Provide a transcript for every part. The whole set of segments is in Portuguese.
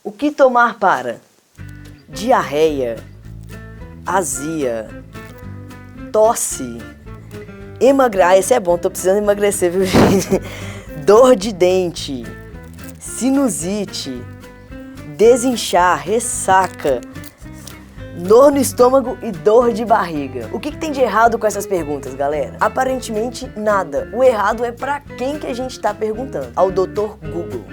O que tomar para diarreia, azia, tosse, esse é bom, tô precisando emagrecer, viu, gente? Dor de dente, sinusite, desinchar, ressaca, dor no estômago e dor de barriga. O que tem de errado com essas perguntas, galera? Aparentemente nada. O errado é pra quem que a gente tá perguntando. Ao Dr. Google.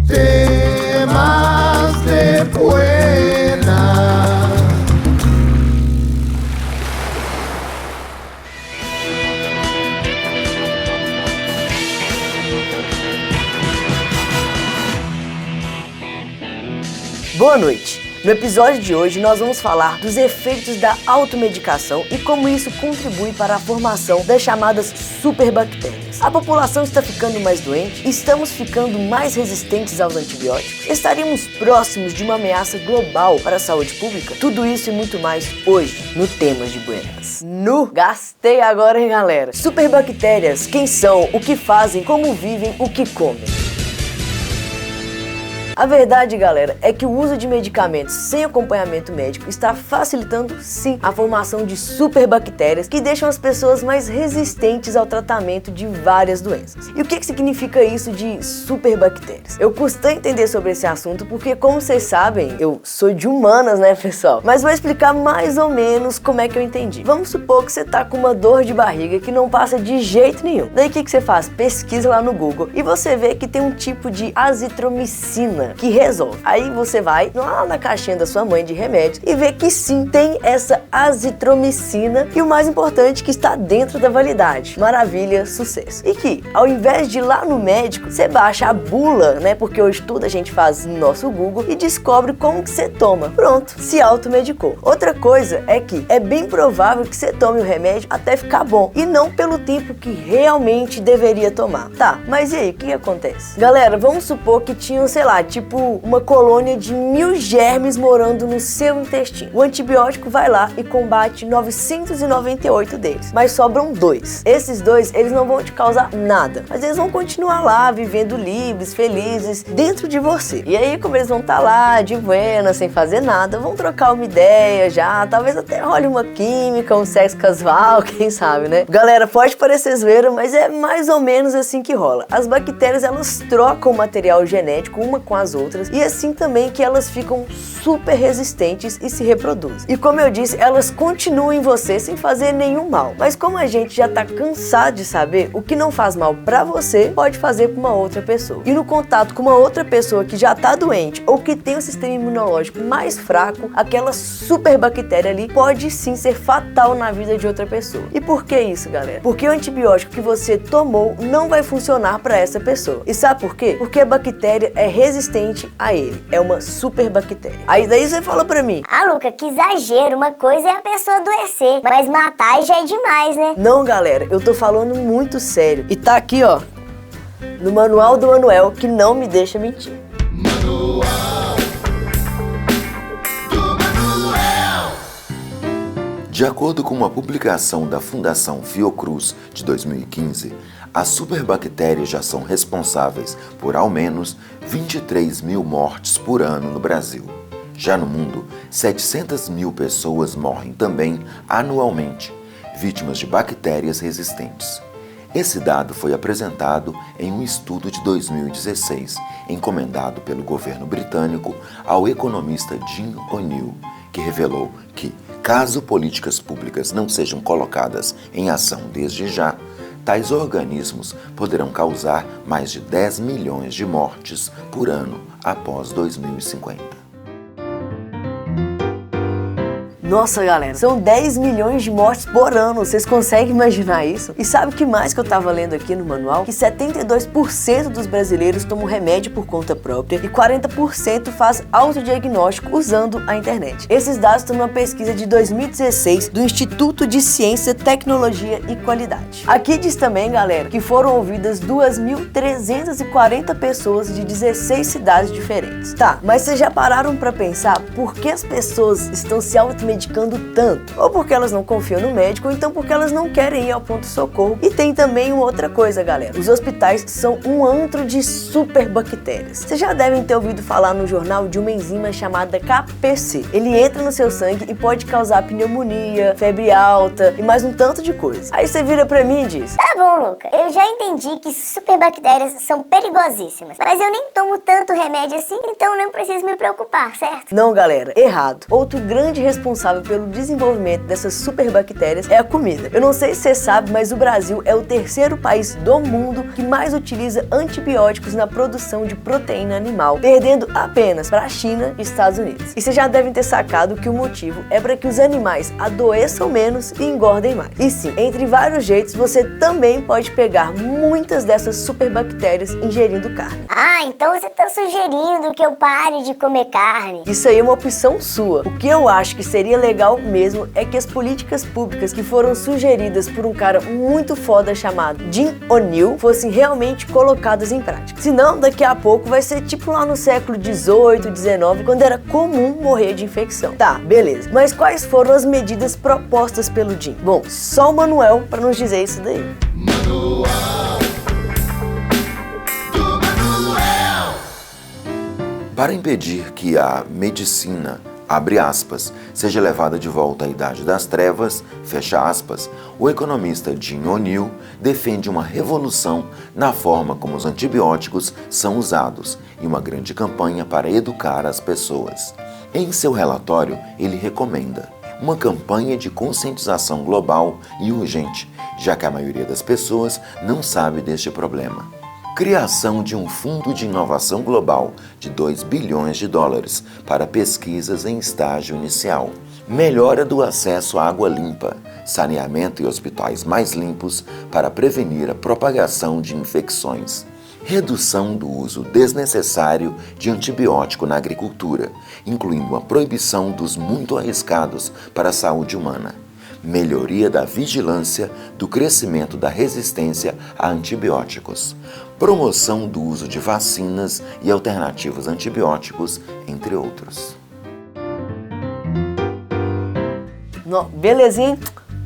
Temas de buena. Boa noite! No episódio de hoje nós vamos falar dos efeitos da automedicação e como isso contribui para a formação das chamadas superbactérias. A população está ficando mais doente? Estamos ficando mais resistentes aos antibióticos? Estaríamos próximos de uma ameaça global para a saúde pública? Tudo isso e muito mais hoje no Temas de Buenas. Gastei agora, hein, galera? Superbactérias, quem são, o que fazem, como vivem, o que comem? A verdade, galera, é que o uso de medicamentos sem acompanhamento médico está facilitando, sim, a formação de superbactérias que deixam as pessoas mais resistentes ao tratamento de várias doenças. E o que significa isso de superbactérias? Eu custei entender sobre esse assunto porque, como vocês sabem, eu sou de humanas, né, pessoal? Mas vou explicar mais ou menos como é que eu entendi. Vamos supor que você tá com uma dor de barriga que não passa de jeito nenhum. Daí o que você faz? Pesquisa lá no Google e você vê que tem um tipo de azitromicina que resolve. Aí você vai lá na caixinha da sua mãe de remédios e vê que sim, tem essa azitromicina e o mais importante, que está dentro da validade. Maravilha, sucesso. E que, ao invés de ir lá no médico, você baixa a bula, né? Porque hoje tudo a gente faz no nosso Google e descobre como que você toma. Pronto, se automedicou. Outra coisa é que é bem provável que você tome o remédio até ficar bom e não pelo tempo que realmente deveria tomar. Tá, mas e aí, o que acontece? Galera, vamos supor que tinham, sei lá, tipo uma colônia de 1000 germes morando no seu intestino. O antibiótico vai lá e combate 998 deles, mas sobram 2. Esses 2, eles não vão te causar nada, mas eles vão continuar lá, vivendo livres, felizes, dentro de você. E aí, como eles vão estar lá, de buena, sem fazer nada, vão trocar uma ideia já, talvez até role uma química, um sexo casual, quem sabe, né? Galera, pode parecer zoeira, mas é mais ou menos assim que rola. As bactérias, elas trocam material genético uma com as outras, e assim também que elas ficam super resistentes e se reproduzem. E como eu disse, elas continuam em você sem fazer nenhum mal. Mas como a gente já tá cansado de saber, o que não faz mal pra você pode fazer pra uma outra pessoa. E no contato com uma outra pessoa que já tá doente ou que tem um sistema imunológico mais fraco, aquela superbactéria ali pode sim ser fatal na vida de outra pessoa. E por que isso, galera? Porque o antibiótico que você tomou não vai funcionar pra essa pessoa. E sabe por quê? Porque a bactéria é resistente a ele. É uma superbactéria. Aí daí você fala pra mim: ah, Luca, que exagero. Uma coisa é a pessoa adoecer, mas matar já é demais, né? Não, galera, eu tô falando muito sério. E tá aqui, ó, no manual do Manuel, que não me deixa mentir. De acordo com uma publicação da Fundação Fiocruz de 2015, as superbactérias já são responsáveis por ao menos 23 mil mortes por ano no Brasil. Já no mundo, 700 mil pessoas morrem também anualmente, vítimas de bactérias resistentes. Esse dado foi apresentado em um estudo de 2016, encomendado pelo governo britânico ao economista Jim O'Neill, que revelou que, caso políticas públicas não sejam colocadas em ação desde já, tais organismos poderão causar mais de 10 milhões de mortes por ano após 2050. Nossa, galera, são 10 milhões de mortes por ano, vocês conseguem imaginar isso? E sabe o que mais que eu tava lendo aqui no manual? Que 72% dos brasileiros tomam remédio por conta própria e 40% faz autodiagnóstico usando a internet. Esses dados estão numa pesquisa de 2016 do Instituto de Ciência, Tecnologia e Qualidade. Aqui diz também, galera, que foram ouvidas 2.340 pessoas de 16 cidades diferentes. Tá, mas vocês já pararam pra pensar por que as pessoas estão se automedicando medicando tanto? Ou porque elas não confiam no médico, ou então porque elas não querem ir ao pronto-socorro. E tem também uma outra coisa, galera. Os hospitais são um antro de superbactérias. Vocês já devem ter ouvido falar no jornal de uma enzima chamada KPC. Ele entra no seu sangue e pode causar pneumonia, febre alta e mais um tanto de coisa. Aí você vira pra mim e diz: Tá bom, Luca, eu já entendi que superbactérias são perigosíssimas, mas eu nem tomo tanto remédio assim, então não preciso me preocupar, certo? não, galera, errado. Outro grande responsável pelo desenvolvimento dessas superbactérias é a comida. Eu não sei se você sabe, mas o Brasil é o terceiro país do mundo que mais utiliza antibióticos na produção de proteína animal, perdendo apenas para a China e Estados Unidos. E vocês já devem ter sacado que o motivo é para que os animais adoeçam menos e engordem mais. E sim, entre vários jeitos, você também pode pegar muitas dessas superbactérias ingerindo carne. Ah, então você tá sugerindo que eu pare de comer carne. Isso aí é uma opção sua. O que eu acho que seria legal mesmo é que as políticas públicas que foram sugeridas por um cara muito foda chamado Jim O'Neill fossem realmente colocadas em prática. Senão, daqui a pouco vai ser tipo lá no século 18, 19, quando era comum morrer de infecção. Tá, beleza. Mas quais foram as medidas propostas pelo Jim? Bom, só o Manuel para nos dizer isso daí. Para impedir que a medicina, abre aspas, seja levada de volta à Idade das Trevas, fecha aspas, o economista Jim O'Neill defende uma revolução na forma como os antibióticos são usados e uma grande campanha para educar as pessoas. Em seu relatório, ele recomenda uma campanha de conscientização global e urgente, já que a maioria das pessoas não sabe deste problema. Criação de um fundo de inovação global de 2 bilhões de dólares para pesquisas em estágio inicial. Melhora do acesso à água limpa, saneamento e hospitais mais limpos para prevenir a propagação de infecções. Redução do uso desnecessário de antibiótico na agricultura, incluindo a proibição dos muito arriscados para a saúde humana. Melhoria da vigilância do crescimento da resistência a antibióticos. Promoção do uso de vacinas e alternativos antibióticos, entre outros. Belezinha?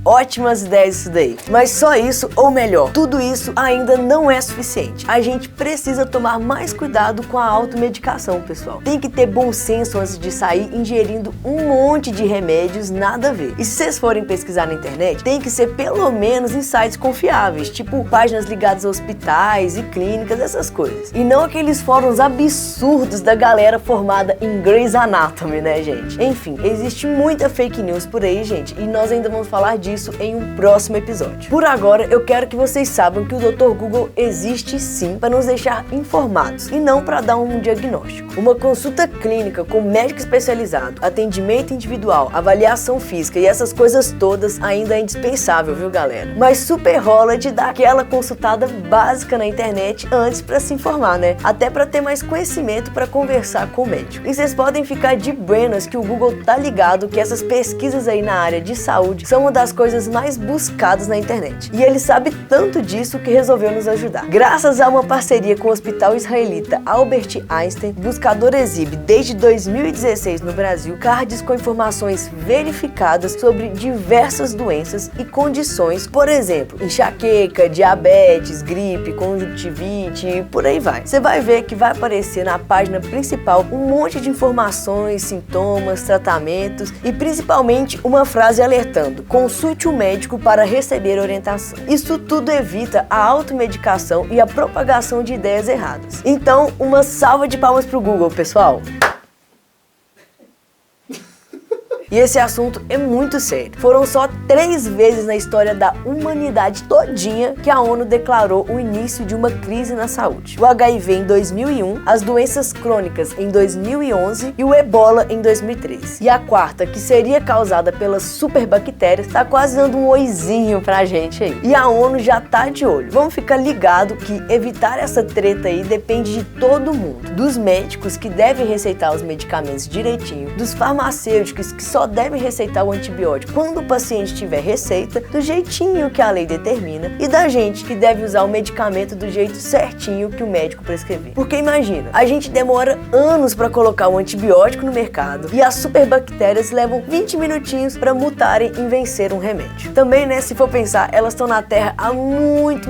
Ótimas ideias isso daí. Mas só isso, ou melhor, tudo isso ainda não é suficiente. A gente precisa tomar mais cuidado com a automedicação, pessoal. Tem que ter bom senso antes de sair ingerindo um monte de remédios nada a ver. E se vocês forem pesquisar na internet, tem que ser pelo menos em sites confiáveis, tipo páginas ligadas a hospitais e clínicas, essas coisas. E não aqueles fóruns absurdos da galera formada em Grey's Anatomy, né, gente? Enfim, existe muita fake news por aí, gente, e nós ainda vamos falar disso em um próximo episódio. Por agora, eu quero que vocês saibam que o Dr. Google existe sim para nos deixar informados e não para dar um diagnóstico. Uma consulta clínica com médico especializado, atendimento individual, avaliação física e essas coisas todas ainda é indispensável, viu, galera? Mas super rola de dar aquela consultada básica na internet antes para se informar, né? Até para ter mais conhecimento para conversar com o médico. E vocês podem ficar de buenas que o Google tá ligado que essas pesquisas aí na área de saúde são uma das coisas mais buscadas na internet. E ele sabe tanto disso que resolveu nos ajudar. Graças a uma parceria com o Hospital Israelita Albert Einstein, o buscador exibe desde 2016 no Brasil cards com informações verificadas sobre diversas doenças e condições, por exemplo, enxaqueca, diabetes, gripe, conjuntivite e por aí vai. Você vai ver que vai aparecer na página principal um monte de informações, sintomas, tratamentos e principalmente uma frase alertando: consulte o médico para receber orientação. Isso tudo evita a automedicação e a propagação de ideias erradas. Então, uma salva de palmas pro Google, pessoal! E esse assunto é muito sério. Foram só 3 vezes na história da humanidade todinha que a ONU declarou o início de uma crise na saúde. O HIV em 2001, as doenças crônicas em 2011 e o Ebola em 2013. E a quarta, que seria causada pelas superbactérias, tá quase dando um oizinho pra gente aí. E a ONU já tá de olho. Vamos ficar ligado que evitar essa treta aí depende de todo mundo. Dos médicos que devem receitar os medicamentos direitinho, dos farmacêuticos que só só devem receitar o antibiótico quando o paciente tiver receita, do jeitinho que a lei determina, e da gente que deve usar o medicamento do jeito certinho que o médico prescrever. Porque imagina, a gente demora anos para colocar um antibiótico no mercado e as superbactérias levam 20 minutinhos para mutarem e vencer um remédio. Também, né, se for pensar, elas estão na Terra há muito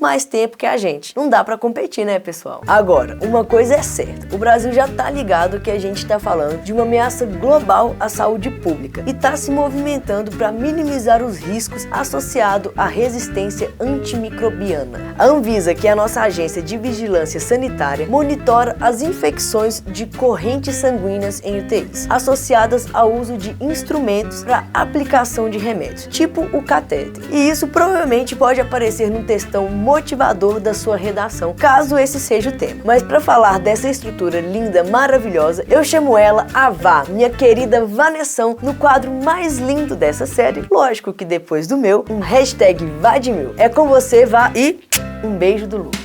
mais tempo que a gente. Não dá para competir, né, pessoal? Agora, uma coisa é certa, o Brasil já tá ligado que a gente tá falando de uma ameaça global à saúde pública e tá se movimentando para minimizar os riscos associados à resistência antimicrobiana. A Anvisa, que é a nossa agência de vigilância sanitária, monitora as infecções de correntes sanguíneas em UTIs, associadas ao uso de instrumentos para aplicação de remédios, tipo o catéter. E isso provavelmente pode aparecer num textão motivador da sua redação, caso esse seja o tema. Mas para falar dessa estrutura linda, maravilhosa, eu chamo ela, a Vá, minha querida Vanessão, no quadro mais lindo dessa série. Lógico que depois do meu, um hashtag Vá de Mil. É com você, Vá, e um beijo do Luca.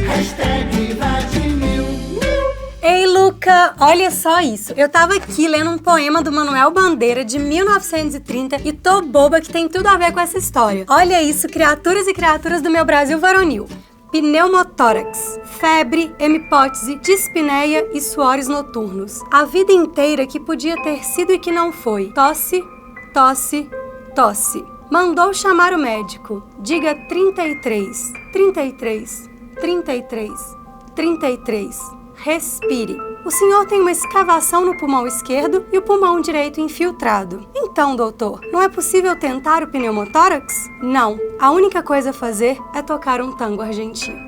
Hashtag Vá de Mil. Ei, Luca, olha só isso. Eu tava aqui lendo um poema do Manuel Bandeira, de 1930, e tô boba que tem tudo a ver com essa história. Olha isso, criaturas e criaturas do meu Brasil varonil. Pneumotórax, febre, hemipótese, dispneia e suores noturnos. A vida inteira que podia ter sido e que não foi. Tosse, tosse, tosse. Mandou chamar o médico. Diga 33, 33, 33, 33. Respire. O senhor tem uma escavação no pulmão esquerdo e o pulmão direito infiltrado. Então, doutor, não é possível tentar o pneumotórax? Não. A única coisa a fazer é tocar um tango argentino.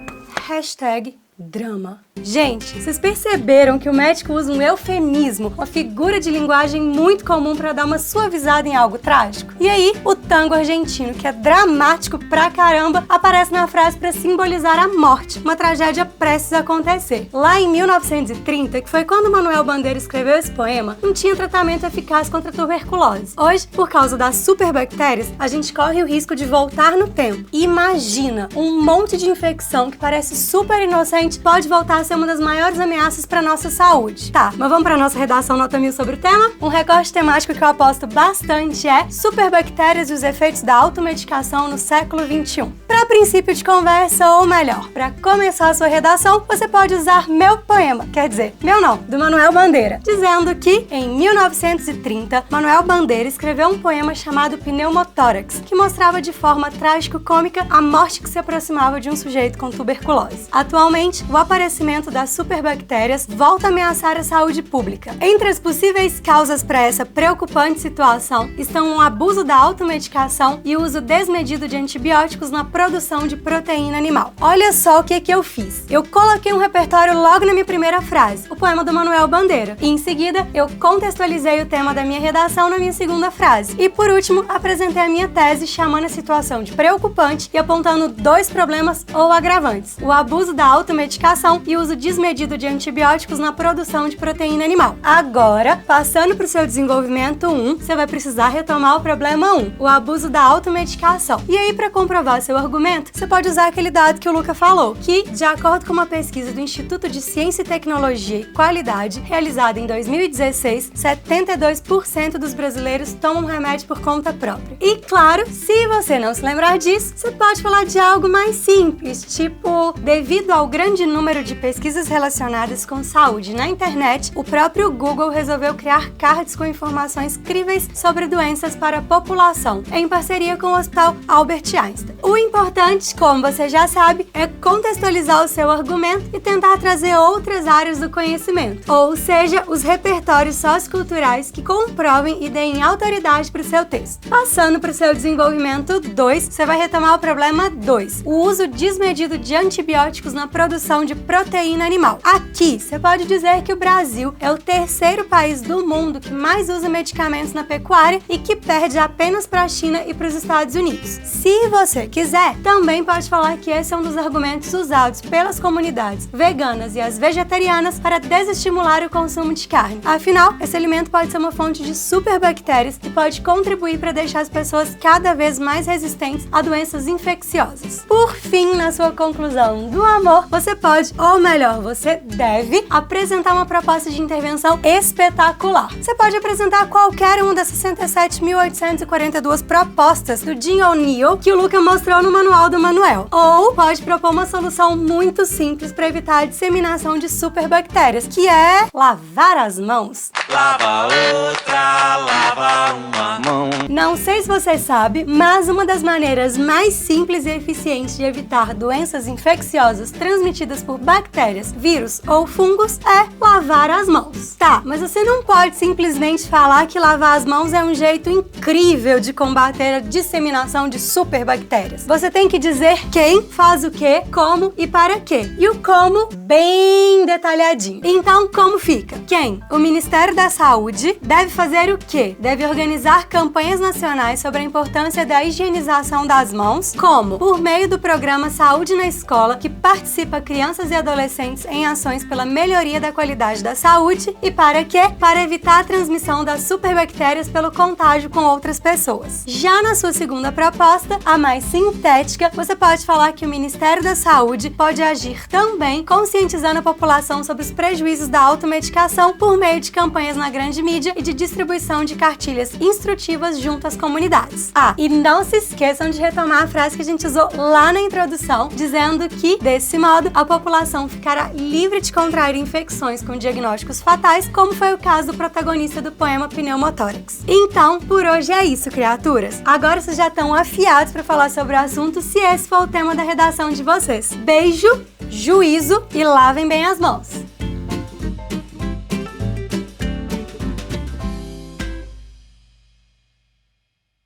Hashtag drama. Gente, vocês perceberam que o médico usa um eufemismo, uma figura de linguagem muito comum para dar uma suavizada em algo trágico? E aí, o tango argentino, que é dramático pra caramba, aparece na frase para simbolizar a morte, uma tragédia prestes a acontecer. Lá em 1930, que foi quando Manuel Bandeira escreveu esse poema, não tinha tratamento eficaz contra a tuberculose. Hoje, por causa das superbactérias, a gente corre o risco de voltar no tempo. E imagina, um monte de infecção que parece super inocente pode voltar a ser uma das maiores ameaças para nossa saúde. Tá, mas vamos para nossa redação nota 1000 sobre o tema? Um recorte temático que eu aposto bastante é superbactérias e os efeitos da automedicação no século XXI. Para princípio de conversa, ou melhor, para começar a sua redação, você pode usar meu poema, quer dizer, meu não, do Manuel Bandeira, dizendo que, em 1930, Manuel Bandeira escreveu um poema chamado Pneumotórax, que mostrava de forma trágico-cômica a morte que se aproximava de um sujeito com tuberculose. Atualmente, o aparecimento das superbactérias volta a ameaçar a saúde pública. Entre as possíveis causas para essa preocupante situação estão o abuso da automedicação e o uso desmedido de antibióticos na produção de proteína animal. Olha só o que eu fiz. Eu coloquei um repertório logo na minha primeira frase, o poema do Manuel Bandeira, e em seguida eu contextualizei o tema da minha redação na minha segunda frase. E por último, apresentei a minha tese chamando a situação de preocupante e apontando dois problemas ou agravantes: o abuso da automedicação e o uso desmedido de antibióticos na produção de proteína animal. Agora, passando para o seu desenvolvimento 1, você vai precisar retomar o problema 1, o abuso da automedicação. E aí, para comprovar seu argumento, você pode usar aquele dado que o Luca falou, que, de acordo com uma pesquisa do Instituto de Ciência e Tecnologia e Qualidade, realizada em 2016, 72% dos brasileiros tomam remédio por conta própria. E claro, se você não se lembrar disso, você pode falar de algo mais simples, tipo, devido ao grande número de pesquisas relacionadas com saúde na internet, o próprio Google resolveu criar cards com informações críveis sobre doenças para a população, em parceria com o Hospital Albert Einstein. O importante, como você já sabe, é contextualizar o seu argumento e tentar trazer outras áreas do conhecimento, ou seja, os repertórios socioculturais que comprovem e deem autoridade para o seu texto. Passando para o seu desenvolvimento 2, você vai retomar o problema 2, o uso desmedido de antibióticos na produção de proteína animal. Aqui, você pode dizer que o Brasil é o terceiro país do mundo que mais usa medicamentos na pecuária e que perde apenas para a China e para os Estados Unidos. Se você quiser, também pode falar que esse é um dos argumentos usados pelas comunidades veganas e as vegetarianas para desestimular o consumo de carne. Afinal, esse alimento pode ser uma fonte de superbactérias e pode contribuir para deixar as pessoas cada vez mais resistentes a doenças infecciosas. Por fim, na sua conclusão do amor, você pode, ou melhor, melhor, você deve apresentar uma proposta de intervenção espetacular. Você pode apresentar qualquer uma das 67.842 propostas do Jim O'Neill que o Luca mostrou no manual do Manuel. Ou pode propor uma solução muito simples para evitar a disseminação de superbactérias, que é lavar as mãos. Lava outra, lava uma mão. Não sei se você sabe, mas uma das maneiras mais simples e eficientes de evitar doenças infecciosas transmitidas por bactérias, vírus ou fungos é lavar as mãos. Tá, mas você não pode simplesmente falar que lavar as mãos é um jeito incrível de combater a disseminação de superbactérias. Você tem que dizer quem faz o que, como e para quê. E o como bem detalhadinho. Então, como fica? Quem? O Ministério da Saúde deve fazer o quê? Deve organizar campanhas nacionais sobre a importância da higienização das mãos, como? Por meio do programa Saúde na Escola, que participa crianças e adolescentes em ações pela melhoria da qualidade da saúde. E para quê? Para evitar a transmissão das superbactérias pelo contágio com outras pessoas. Já na sua segunda proposta, a mais sintética, você pode falar que o Ministério da Saúde pode agir também conscientizando a população sobre os prejuízos da automedicação por meio de campanhas na grande mídia e de distribuição de cartilhas instrutivas junto às comunidades. E não se esqueçam de retomar a frase que a gente usou lá na introdução, dizendo que, desse modo, a população ficará livre de contrair infecções com diagnósticos fatais, como foi o caso do protagonista do poema Pneumotórax. Então, por hoje é isso, criaturas. Agora vocês já estão afiados para falar sobre o assunto, se esse for o tema da redação de vocês. Beijo, juízo e lavem bem as mãos.